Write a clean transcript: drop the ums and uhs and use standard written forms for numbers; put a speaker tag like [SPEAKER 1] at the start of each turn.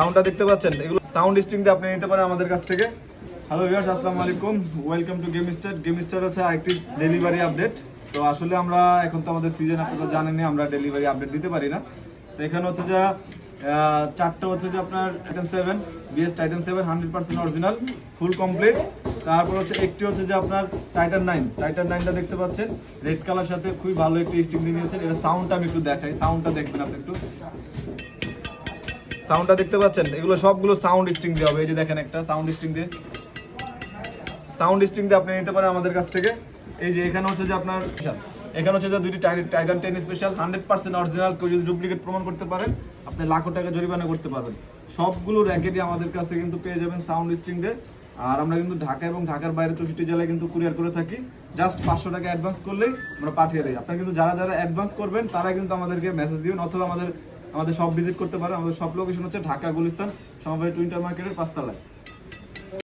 [SPEAKER 1] সাউন্ডটা দেখতে পাচ্ছেন, এগুলো সাউন্ড স্ট্রিং দিয়ে আপনি নিতে পারেন আমাদের কাছ থেকে। হ্যালো ভিউয়ার্স, আসসালামু আলাইকুম, welcome to game star. Game star হচ্ছে আরেকটি ডেলিভারি আপডেট। তো আসলে আমরা এখন তো আমাদের সিজন, আপনারা জানেনই আমরা ডেলিভারি আপডেট দিতে পারি না। তো এখানে হচ্ছে যে চারটা হচ্ছে যে আপনার Titan 7 BS Titan 7 100% original full complete. তারপর হচ্ছে একটি হচ্ছে যে আপনার টাইটান 9টা দেখতে পাচ্ছেন রেড কালার সাথে খুবই ভালো একটি স্ট্রিং দিয়ে নিয়েছেন। এটা সাউন্ডটা আমি একটু দেখাই, সাউন্ডটা দেখবেন আপনি একটু। সাউন্ডটা দেখতে পাচ্ছেন, এগুলো সবগুলো সাউন্ড স্ট্রিং দিয়ে হবে। এই যে দেখেন একটা সাউন্ড স্ট্রিং দিয়ে আপনি নিতে পারেন আমাদের কাছ থেকে। এই যে এখানে হচ্ছে যে আপনার দুইটি টাইটান 10 স্পেশাল 100% অরিজিনাল। কেউ যদি ডুপ্লিকেট প্রমাণ করতে পারেন আপনি লাখো টাকা জরিমানা করতে পারবেন। সবগুলো র্যাকেটই আমাদের কাছে কিন্তু পেয়ে যাবেন সাউন্ড স্ট্রিং দিয়ে। আর আমরা কিন্তু ঢাকা এবং ঢাকার বাইরে 64 জেলায় কিন্তু কুরিয়ার করে থাকি। জাস্ট 500 টাকা অ্যাডভান্স করলেই আমরা পাঠিয়ে দিই। আপনারা কিন্তু যারা অ্যাডভান্স করবেন তারা কিন্তু আমাদেরকে মেসেজ দিবেন, অথবা আমাদের সব ভিজিট করতে পারেন। আমাদের সব লোকেশন হচ্ছে ঢাকা গুলিস্তান সমবায় টুইন্টার মার্কেটের 5 তলায়।